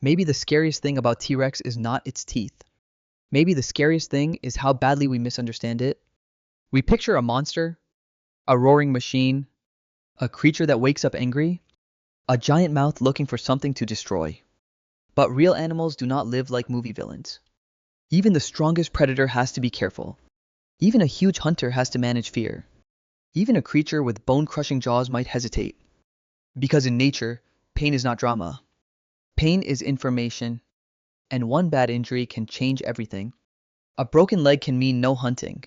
Maybe the scariest thing about T-Rex is not its teeth. Maybe the scariest thing is how badly we misunderstand it. We picture a monster, a roaring machine, a creature that wakes up angry, a giant mouth looking for something to destroy. But real animals do not live like movie villains. Even the strongest predator has to be careful. Even a huge hunter has to manage fear. Even a creature with bone-crushing jaws might hesitate. Because in nature, pain is not drama. Pain is information, and one bad injury can change everything. A broken leg can mean no hunting.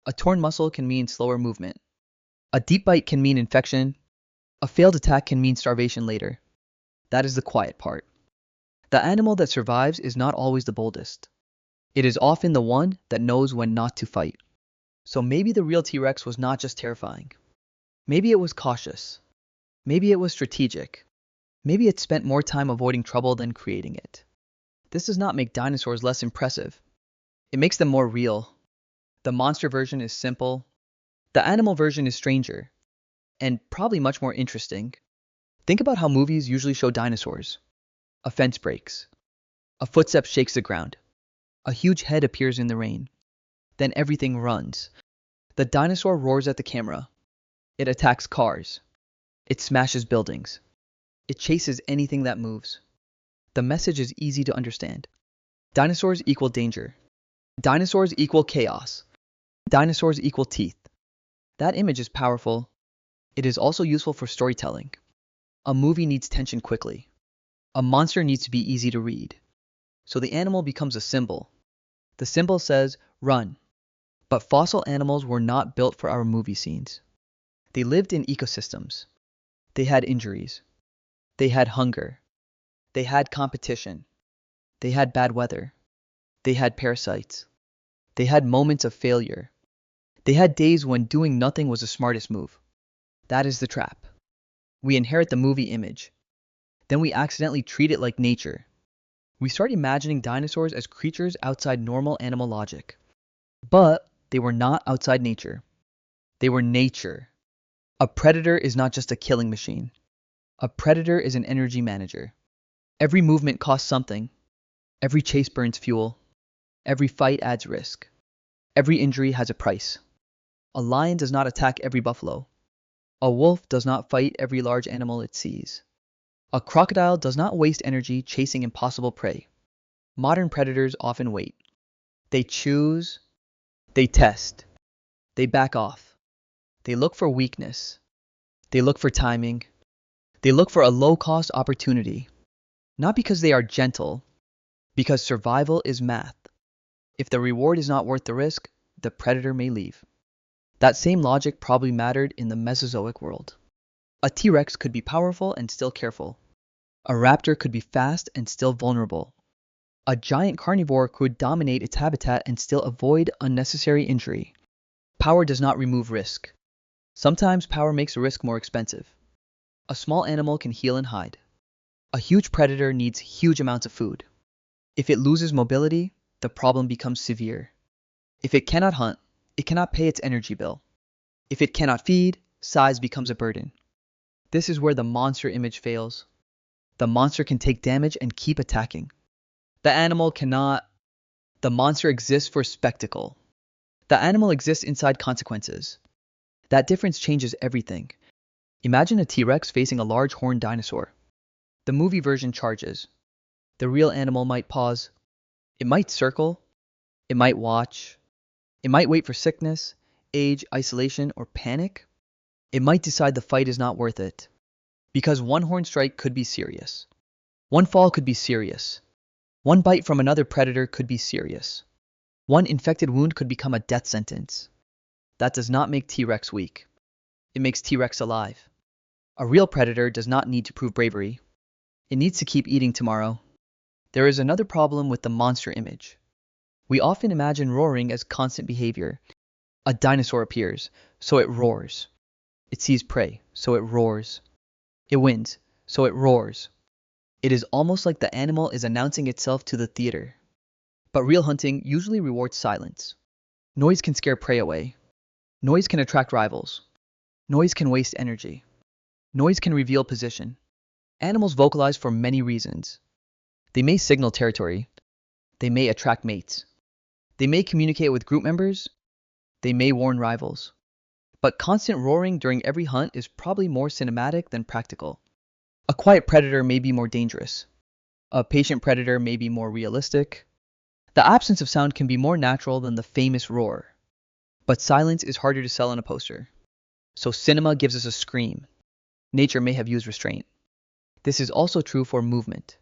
A torn muscle can mean slower movement. A deep bite can mean infection. A failed attack can mean starvation later. That is the quiet part. The animal that survives is not always the boldest. It is often the one that knows when not to fight. So maybe the real T-Rex was not just terrifying. Maybe it was cautious. Maybe it was strategic. Maybe it spent more time avoiding trouble than creating it. This does not make dinosaurs less impressive. It makes them more real. The monster version is simple. The animal version is stranger. And probably much more interesting. Think about how movies usually show dinosaurs. A fence breaks. A footstep shakes the ground. A huge head appears in the rain. Then everything runs. The dinosaur roars at the camera. It attacks cars. It smashes buildings. It chases anything that moves. The message is easy to understand. Dinosaurs equal danger. Dinosaurs equal chaos. Dinosaurs equal teeth. That image is powerful. It is also useful for storytelling. A movie needs tension quickly. A monster needs to be easy to read. So the animal becomes a symbol. The symbol says, run. But fossil animals were not built for our movie scenes. They lived in ecosystems. They had injuries. They had hunger. They had competition. They had bad weather. They had parasites. They had moments of failure. They had days when doing nothing was the smartest move. That is the trap. We inherit the movie image. Then we accidentally treat it like nature. We start imagining dinosaurs as creatures outside normal animal logic. But they were not outside nature. They were nature. A predator is not just a killing machine. A predator is an energy manager. Every movement costs something. Every chase burns fuel. Every fight adds risk. Every injury has a price. A lion does not attack every buffalo. A wolf does not fight every large animal it sees. A crocodile does not waste energy chasing impossible prey. Modern predators often wait. They choose. They test. They back off. They look for weakness. They look for timing. They look for a low-cost opportunity. Not because they are gentle, because survival is math. If the reward is not worth the risk, the predator may leave. That same logic probably mattered in the Mesozoic world. A T-Rex could be powerful and still careful. A raptor could be fast and still vulnerable. A giant carnivore could dominate its habitat and still avoid unnecessary injury. Power does not remove risk. Sometimes power makes a risk more expensive. A small animal can heal and hide. A huge predator needs huge amounts of food. If it loses mobility, the problem becomes severe. If it cannot hunt, it cannot pay its energy bill. If it cannot feed, size becomes a burden. This is where the monster image fails. The monster can take damage and keep attacking. The animal cannot. The monster exists for spectacle. The animal exists inside consequences. That difference changes everything. Imagine a T-Rex facing a large horned dinosaur. The movie version charges. The real animal might pause. It might circle. It might watch. It might wait for sickness, age, isolation, or panic. It might decide the fight is not worth it. Because one horn strike could be serious. One fall could be serious. One bite from another predator could be serious. One infected wound could become a death sentence. That does not make T-Rex weak. It makes T-Rex alive. A real predator does not need to prove bravery. It needs to keep eating tomorrow. There is another problem with the monster image. We often imagine roaring as constant behavior. A dinosaur appears, so it roars. It sees prey, so it roars. It wins, so it roars. It is almost like the animal is announcing itself to the theater. But real hunting usually rewards silence. Noise can scare prey away. Noise can attract rivals. Noise can waste energy. Noise can reveal position. Animals vocalize for many reasons. They may signal territory. They may attract mates. They may communicate with group members. They may warn rivals. But constant roaring during every hunt is probably more cinematic than practical. A quiet predator may be more dangerous. A patient predator may be more realistic. The absence of sound can be more natural than the famous roar. But silence is harder to sell on a poster. So cinema gives us a scream. Nature may have used restraint. This is also true for movement.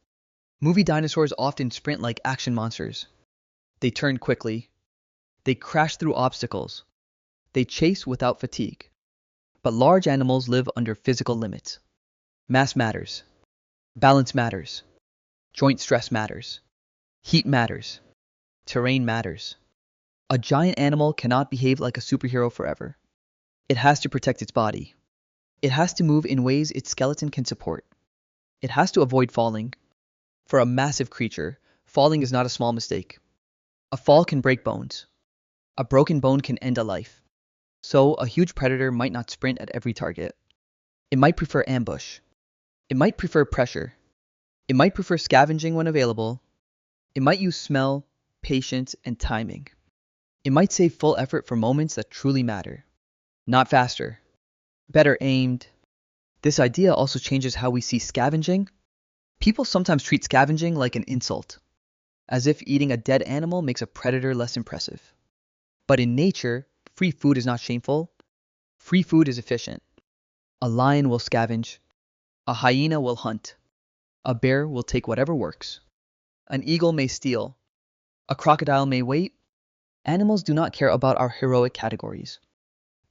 Movie dinosaurs often sprint like action monsters. They turn quickly. They crash through obstacles. They chase without fatigue. But large animals live under physical limits. Mass matters. Balance matters. Joint stress matters. Heat matters. Terrain matters. A giant animal cannot behave like a superhero forever. It has to protect its body. It has to move in ways its skeleton can support. It has to avoid falling. For a massive creature, falling is not a small mistake. A fall can break bones. A broken bone can end a life. So, a huge predator might not sprint at every target. It might prefer ambush. It might prefer pressure. It might prefer scavenging when available. It might use smell, patience, and timing. It might save full effort for moments that truly matter. Not faster. Better aimed. This idea also changes how we see scavenging. People sometimes treat scavenging like an insult, as if eating a dead animal makes a predator less impressive. But in nature, free food is not shameful. Free food is efficient. A lion will scavenge. A hyena will hunt. A bear will take whatever works. An eagle may steal. A crocodile may wait. Animals do not care about our heroic categories.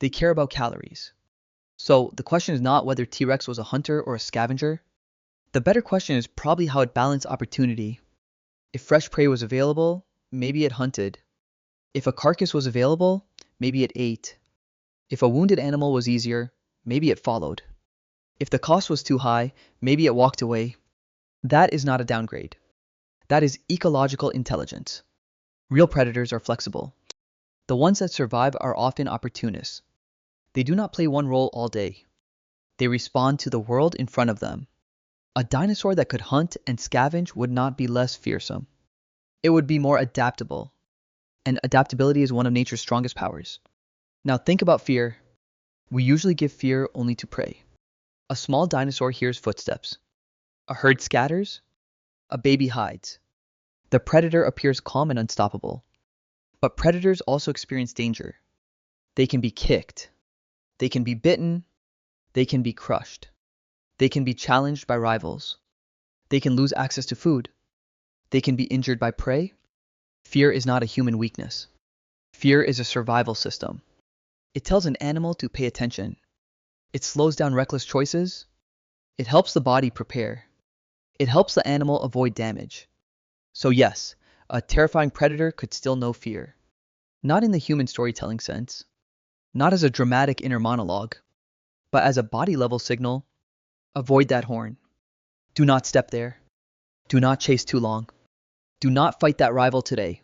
They care about calories. So the question is not whether T-Rex was a hunter or a scavenger. The better question is probably how it balanced opportunity. If fresh prey was available, maybe it hunted. If a carcass was available, maybe it ate. If a wounded animal was easier, maybe it followed. If the cost was too high, maybe it walked away. That is not a downgrade. That is ecological intelligence. Real predators are flexible. The ones that survive are often opportunists. They do not play one role all day. They respond to the world in front of them. A dinosaur that could hunt and scavenge would not be less fearsome. It would be more adaptable. And adaptability is one of nature's strongest powers. Now think about fear. We usually give fear only to prey. A small dinosaur hears footsteps. A herd scatters. A baby hides. The predator appears calm and unstoppable. But predators also experience danger. They can be kicked. They can be bitten. They can be crushed. They can be challenged by rivals. They can lose access to food. They can be injured by prey. Fear is not a human weakness. Fear is a survival system. It tells an animal to pay attention. It slows down reckless choices. It helps the body prepare. It helps the animal avoid damage. So yes, a terrifying predator could still know fear. Not in the human storytelling sense. Not as a dramatic inner monologue. But as a body-level signal. Avoid that horn. Do not step there. Do not chase too long. Do not fight that rival today.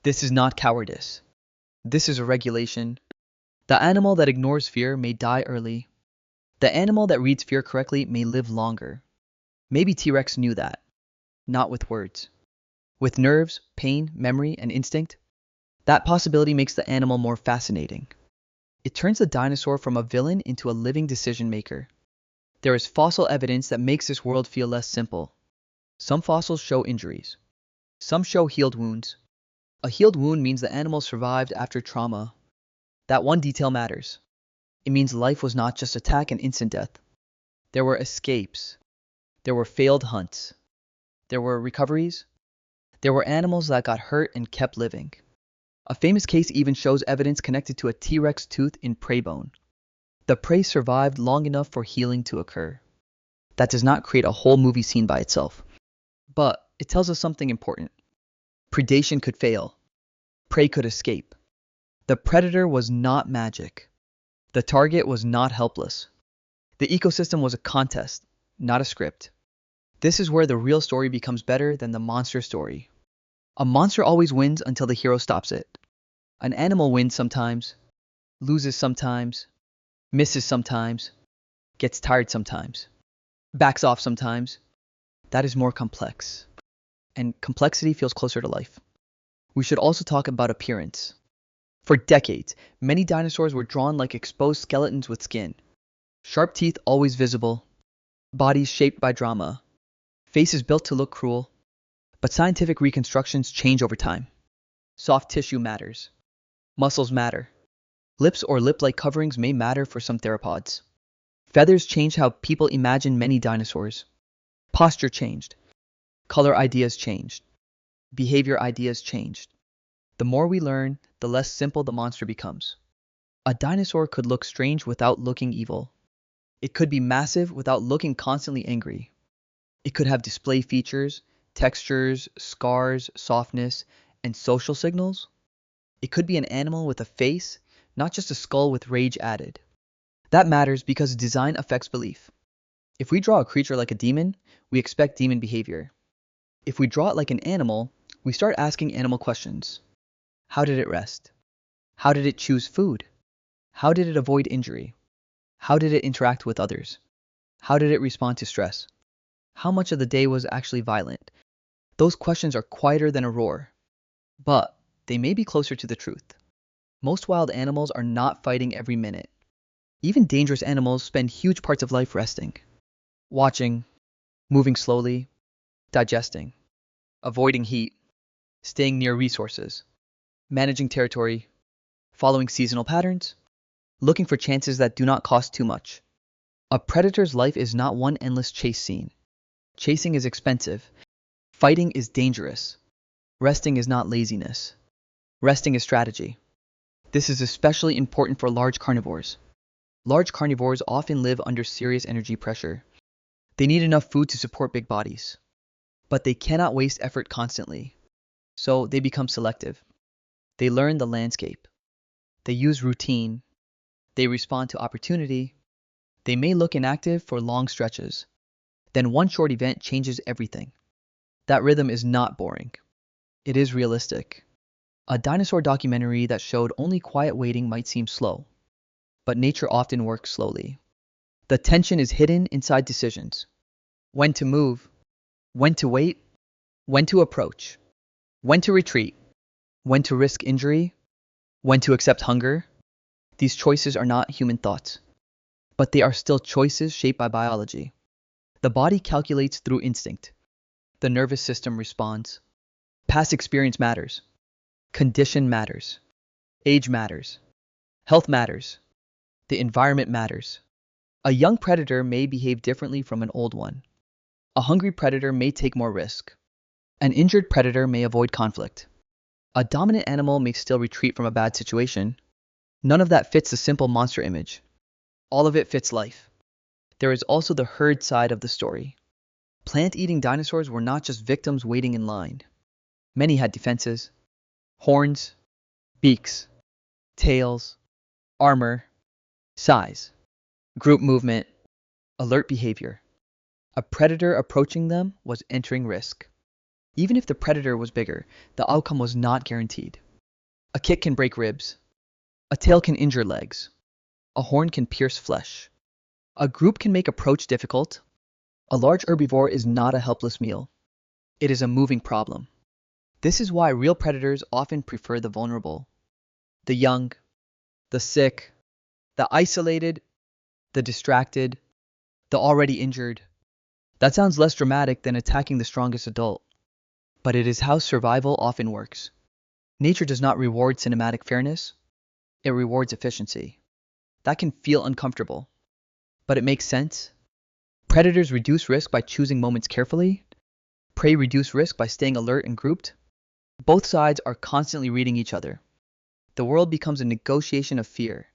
This is not cowardice. This is a regulation. The animal that ignores fear may die early. The animal that reads fear correctly may live longer. Maybe T-Rex knew that. Not with words. With nerves, pain, memory, and instinct. That possibility makes the animal more fascinating. It turns the dinosaur from a villain into a living decision maker. There is fossil evidence that makes this world feel less simple. Some fossils show injuries. Some show healed wounds. A healed wound means the animal survived after trauma. That one detail matters. It means life was not just attack and instant death. There were escapes. There were failed hunts. There were recoveries. There were animals that got hurt and kept living. A famous case even shows evidence connected to a T-Rex tooth in prey bone. The prey survived long enough for healing to occur. That does not create a whole movie scene by itself. But it tells us something important. Predation could fail. Prey could escape. The predator was not magic. The target was not helpless. The ecosystem was a contest, not a script. This is where the real story becomes better than the monster story. A monster always wins until the hero stops it. An animal wins sometimes, loses sometimes, misses sometimes, gets tired sometimes, backs off sometimes. That is more complex. and complexity feels closer to life. We should also talk about appearance. For decades, many dinosaurs were drawn like exposed skeletons with skin. Sharp teeth always visible, bodies shaped by drama, faces built to look cruel. But scientific reconstructions change over time. Soft tissue matters. Muscles matter. Lips or lip-like coverings may matter for some theropods. Feathers changed how people imagine many dinosaurs. Posture changed. Color ideas changed. Behavior ideas changed. The more we learn, the less simple the monster becomes. A dinosaur could look strange without looking evil. It could be massive without looking constantly angry. It could have display features, textures, scars, softness, and social signals. It could be an animal with a face, not just a skull with rage added. That matters because design affects belief. If we draw a creature like a demon, we expect demon behavior. If we draw it like an animal, we start asking animal questions. How did it rest? How did it choose food? How did it avoid injury? How did it interact with others? How did it respond to stress? How much of the day was actually violent? Those questions are quieter than a roar, but they may be closer to the truth. Most wild animals are not fighting every minute. Even dangerous animals spend huge parts of life resting, watching, moving slowly, digesting, avoiding heat, staying near resources, managing territory, following seasonal patterns, looking for chances that do not cost too much. A predator's life is not one endless chase scene. Chasing is expensive. Fighting is dangerous. Resting is not laziness. Resting is strategy. This is especially important for large carnivores. Large carnivores often live under serious energy pressure. They need enough food to support big bodies. But they cannot waste effort constantly. So they become selective. They learn the landscape. They use routine. They respond to opportunity. They may look inactive for long stretches. Then one short event changes everything. That rhythm is not boring. It is realistic. A dinosaur documentary that showed only quiet waiting might seem slow, but nature often works slowly. The tension is hidden inside decisions. When to move, when to wait, when to approach, when to retreat, when to risk injury, when to accept hunger. These choices are not human thoughts, but they are still choices shaped by biology. The body calculates through instinct. The nervous system responds. Past experience matters. Condition matters. Age matters. Health matters. The environment matters. A young predator may behave differently from an old one. A hungry predator may take more risk. An injured predator may avoid conflict. A dominant animal may still retreat from a bad situation. None of that fits the simple monster image. All of it fits life. There is also the herd side of the story. Plant-eating dinosaurs were not just victims waiting in line. Many had defenses, horns, beaks, tails, armor, size, group movement, alert behavior. A predator approaching them was entering risk. Even if the predator was bigger, the outcome was not guaranteed. A kick can break ribs. A tail can injure legs. A horn can pierce flesh. A group can make approach difficult. A large herbivore is not a helpless meal. It is a moving problem. This is why real predators often prefer the vulnerable, the young, the sick, the isolated, the distracted, the already injured. That sounds less dramatic than attacking the strongest adult, but it is how survival often works. Nature does not reward cinematic fairness, it rewards efficiency. That can feel uncomfortable, but it makes sense. Predators reduce risk by choosing moments carefully. Prey reduce risk by staying alert and grouped. Both sides are constantly reading each other. The world becomes a negotiation of fear.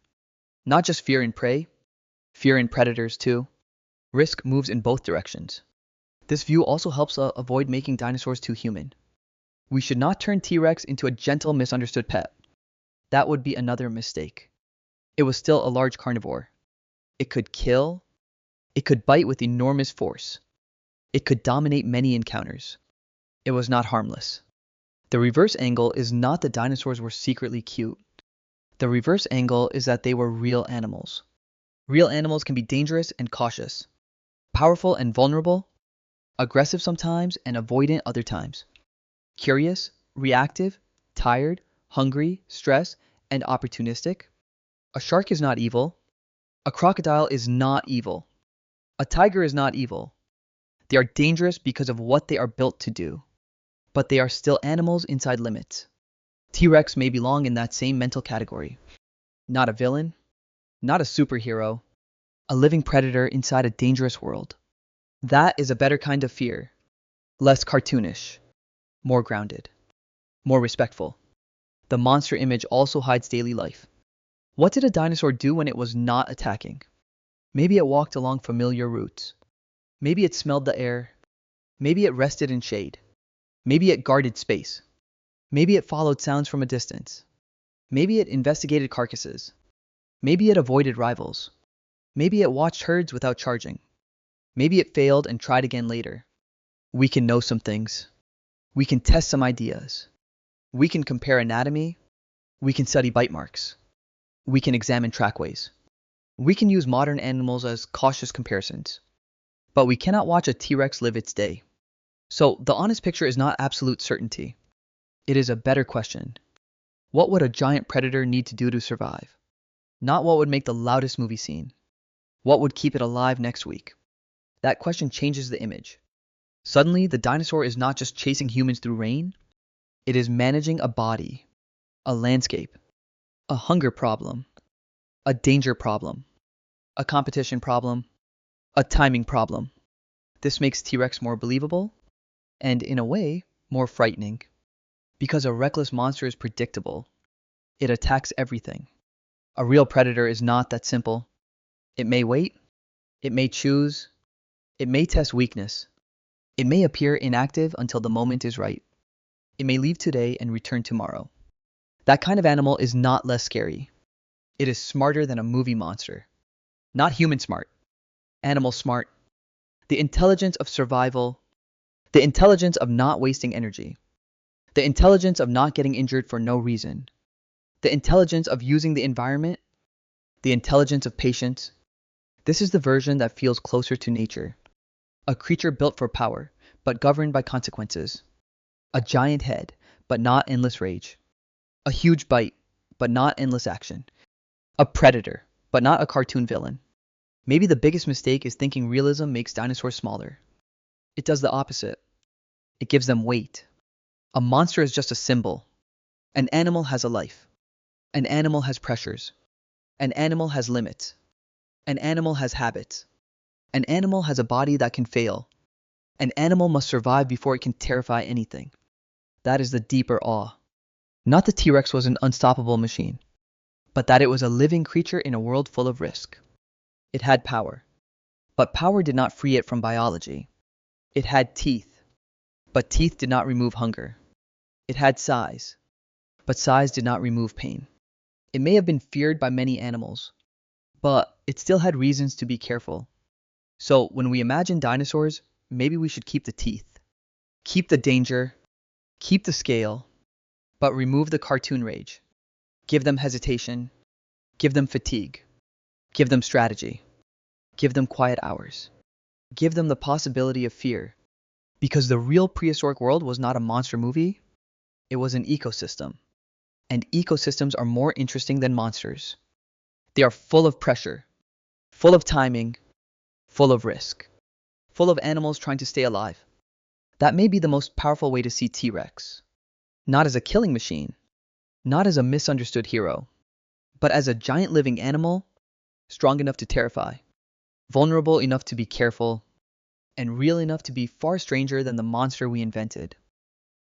Not just fear in prey, fear in predators too. Risk moves in both directions. This view also helps avoid making dinosaurs too human. We should not turn T-Rex into a gentle, misunderstood pet. That would be another mistake. It was still a large carnivore. It could kill. It could bite with enormous force. It could dominate many encounters. It was not harmless. The reverse angle is not that dinosaurs were secretly cute. The reverse angle is that they were real animals. Real animals can be dangerous and cautious, powerful and vulnerable, aggressive sometimes and avoidant other times. Curious, reactive, tired, hungry, stressed, and opportunistic. A shark is not evil. A crocodile is not evil. A tiger is not evil. They are dangerous because of what they are built to do, but they are still animals inside limits. T-Rex may belong in that same mental category. Not a villain, not a superhero, a living predator inside a dangerous world. That is a better kind of fear. Less cartoonish, more grounded, more respectful. The monster image also hides daily life. What did a dinosaur do when it was not attacking? Maybe it walked along familiar routes. Maybe it smelled the air. Maybe it rested in shade. Maybe it guarded space. Maybe it followed sounds from a distance. Maybe it investigated carcasses. Maybe it avoided rivals. Maybe it watched herds without charging. Maybe it failed and tried again later. We can know some things. We can test some ideas. We can compare anatomy. We can study bite marks. We can examine trackways. We can use modern animals as cautious comparisons. But we cannot watch a T-Rex live its day. So the honest picture is not absolute certainty. It is a better question. What would a giant predator need to do to survive? Not what would make the loudest movie scene. What would keep it alive next week? That question changes the image. Suddenly, the dinosaur is not just chasing humans through rain. It is managing a body, a landscape, a hunger problem, a danger problem, a competition problem, a timing problem. This makes T-Rex more believable and, in a way, more frightening. Because a reckless monster is predictable. It attacks everything. A real predator is not that simple. It may wait. It may choose. It may test weakness. It may appear inactive until the moment is right. It may leave today and return tomorrow. That kind of animal is not less scary. It is smarter than a movie monster. Not human smart. Animal smart. The intelligence of survival. The intelligence of not wasting energy. The intelligence of not getting injured for no reason. The intelligence of using the environment. The intelligence of patience. This is the version that feels closer to nature. A creature built for power, but governed by consequences. A giant head, but not endless rage. A huge bite, but not endless action. A predator, but not a cartoon villain. Maybe the biggest mistake is thinking realism makes dinosaurs smaller. It does the opposite. It gives them weight. A monster is just a symbol. An animal has a life. An animal has pressures. An animal has limits. An animal has habits. An animal has a body that can fail. An animal must survive before it can terrify anything. That is the deeper awe. Not that T-Rex was an unstoppable machine, but that it was a living creature in a world full of risk. It had power, but power did not free it from biology. It had teeth, but teeth did not remove hunger. It had size, but size did not remove pain. It may have been feared by many animals, but it still had reasons to be careful. So when we imagine dinosaurs, maybe we should keep the teeth, keep the danger, keep the scale, but remove the cartoon rage. Give them hesitation, give them fatigue, give them strategy, give them quiet hours, give them the possibility of fear. Because the real prehistoric world was not a monster movie, it was an ecosystem. And ecosystems are more interesting than monsters. They are full of pressure, full of timing, full of risk, full of animals trying to stay alive. That may be the most powerful way to see T-Rex. Not as a killing machine, not as a misunderstood hero, but as a giant living animal, strong enough to terrify, vulnerable enough to be careful, and real enough to be far stranger than the monster we invented.